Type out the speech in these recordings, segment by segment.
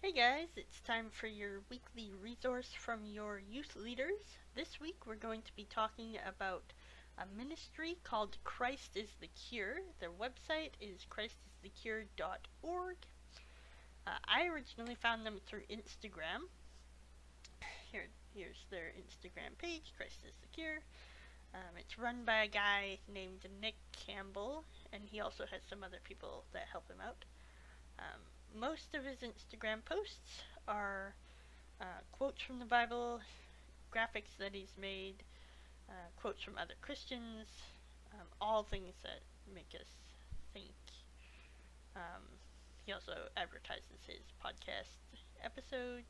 Hey guys, it's time for your weekly resource from your youth leaders. This week we're going to be talking about a ministry called Christ is the Cure. Their website is christisthecure.org. I originally found them through Instagram. Here's their Instagram page, Christ is the Cure. It's run by a guy named Nick Campbell, and he also has some other people that help him out. Most of his Instagram posts are quotes from the Bible, graphics that he's made, quotes from other Christians, all things that make us think. Um, he also advertises his podcast episodes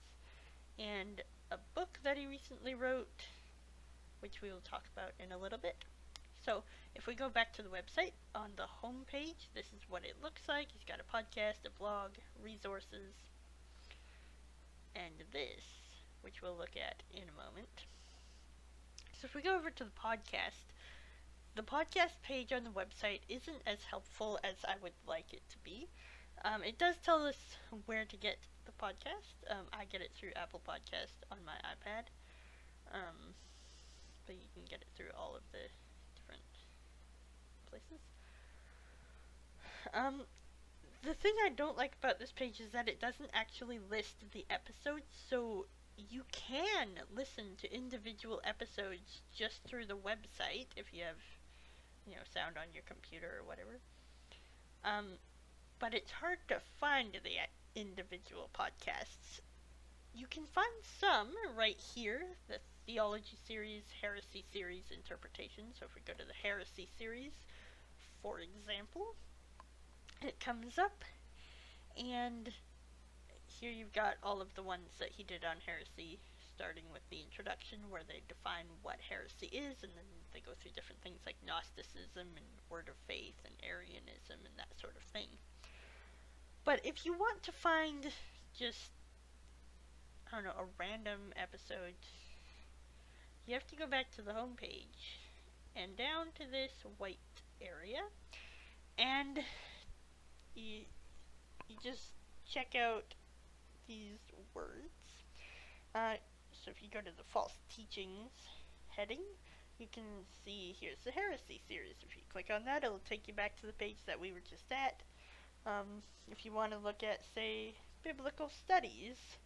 and a book that he recently wrote, which we will talk about in a little bit. So, if we go back to the website, on the home page, this is what it looks like. He's got a podcast, a blog, resources, and this, which we'll look at in a moment. So if we go over to the podcast page on the website isn't as helpful as I would like it to be. It does tell us where to get the podcast. I get it through Apple Podcast on my iPad. But you can get it through all of the different places. The thing I don't like about this page is that it doesn't actually list the episodes, so you can listen to individual episodes just through the website if you have, sound on your computer or whatever. But it's hard to find the individual podcasts. You can find some right here, the Theology Series, Heresy Series, Interpretation. So if we go to the Heresy Series, for example, it comes up, and here you've got all of the ones that he did on heresy, starting with the introduction where they define what heresy is, and then they go through different things like Gnosticism and Word of Faith and Arianism and that sort of thing. But if you want to find just, a random episode, you have to go back to the home page and down to this white area, and you just check out these words. So if you go to the false teachings heading, you can see here's the heresy series. If you click on that, it'll take you back to the page that we were just at. If you want to look at, say, biblical studies,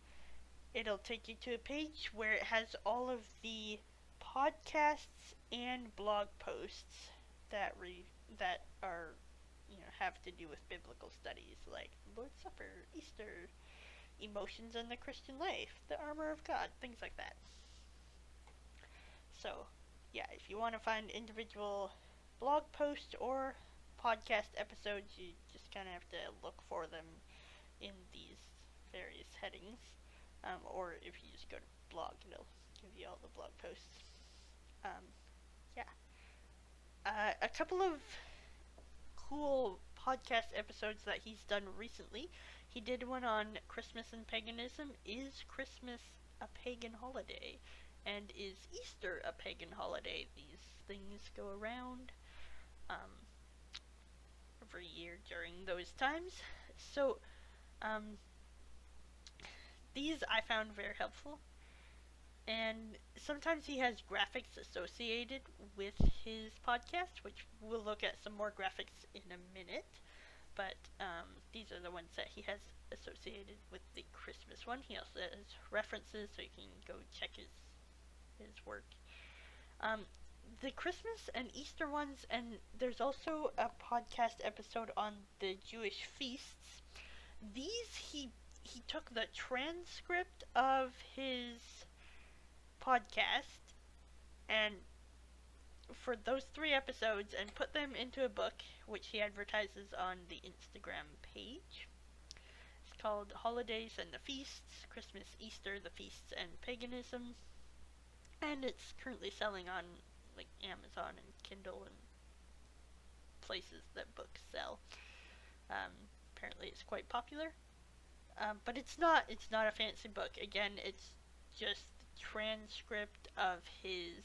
it'll take you to a page where it has all of the podcasts and blog posts that are have to do with biblical studies, like Lord's Supper, Easter, emotions in the Christian life, the armor of God, things like that. So, yeah, if you want to find individual blog posts or podcast episodes, you just kind of have to look for them in these various headings. Or if you just go to blog, it'll give you all the blog posts. A couple of cool podcast episodes that he's done recently. He did one on Christmas and paganism. Is Christmas a pagan holiday? And is Easter a pagan holiday? These things go around every year during those times. So, these I found very helpful. And sometimes he has graphics associated with his podcast, which we'll look at some more graphics in a minute. But these are the ones that he has associated with the Christmas one. He also has references, so you can go check his work. The Christmas and Easter ones, and there's also a podcast episode on the Jewish feasts. These he took the transcript of his podcast and for those 3 episodes and put them into a book which he advertises on the Instagram page. It's called Holidays and the Feasts, Christmas, Easter, the Feasts, and Paganism. And it's currently selling on like Amazon and Kindle and places that books sell. Apparently it's quite popular. But it's not a fancy book. Again, it's just the transcript of his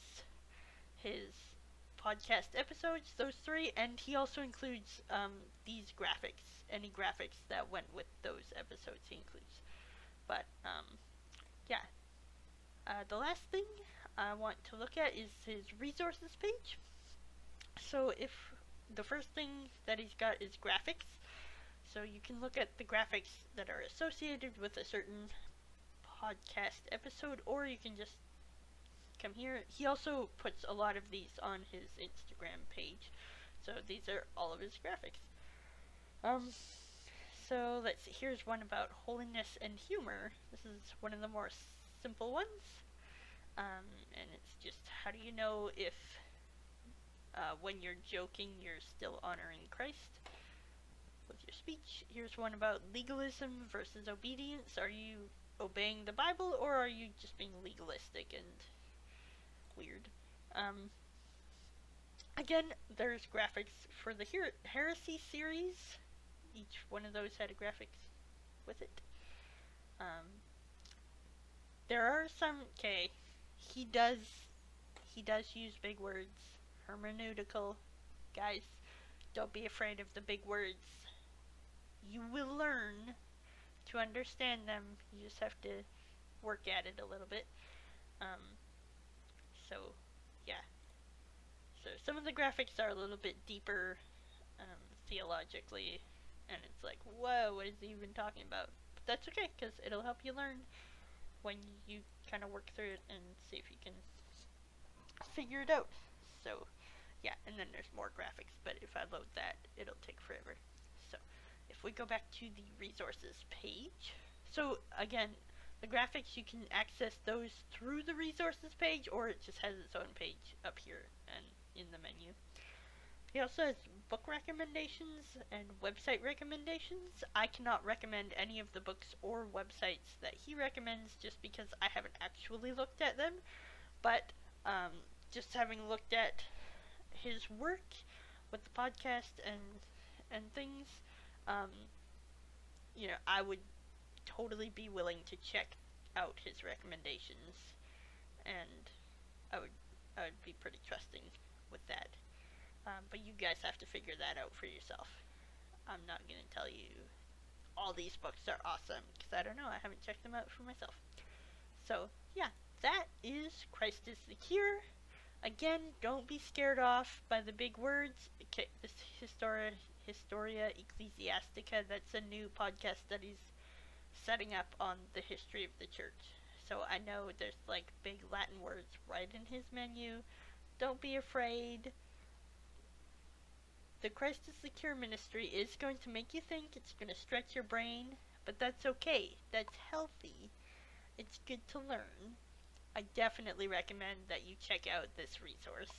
podcast episodes, those 3, and he also includes these graphics, any graphics that went with those episodes he includes. But yeah. The last thing I want to look at is his resources page. So if the first thing that he's got is graphics, so you can look at the graphics that are associated with a certain podcast episode, or you can just come here. He also puts a lot of these on his Instagram page, so these are all of his graphics. Um, so let's see. Here's one about holiness and humor. This is one of the more simple ones, and it's just how do you know if when you're joking you're still honoring Christ with your speech. Here's one about legalism versus obedience. Are you obeying the Bible or are you just being legalistic and weird? Again, there's graphics for the Heresy series. Each one of those had a graphics with it. There are some. Okay, he does use big words. Hermeneutical, guys. Don't be afraid of the big words. You will learn to understand them. You just have to work at it a little bit. So, yeah. So some of the graphics are a little bit deeper theologically, and it's like, whoa, what is he even talking about? But that's okay, because it'll help you learn when you kind of work through it and see if you can figure it out. So, yeah, and then there's more graphics, but if I load that, it'll take forever. So, if we go back to the resources page, so again, the graphics, you can access those through the resources page, or it just has its own page up here and in the menu. He also has book recommendations and website recommendations. I cannot recommend any of the books or websites that he recommends just because I haven't actually looked at them, but just having looked at his work with the podcast and things, I would totally be willing to check out his recommendations, and I would be pretty trusting with that. But you guys have to figure that out for yourself. I'm not going to tell you all these books are awesome, because I don't know, I haven't checked them out for myself. So, yeah, that is Christ is the Cure. Again, don't be scared off by the big words. Okay, this Historia Ecclesiastica, that's a new podcast that he's setting up on the history of the church. So I know there's like big Latin words right in his menu. Don't be afraid. The Christ is the Cure ministry is going to make you think, it's going to stretch your brain, but that's okay. That's healthy. It's good to learn. I definitely recommend that you check out this resource.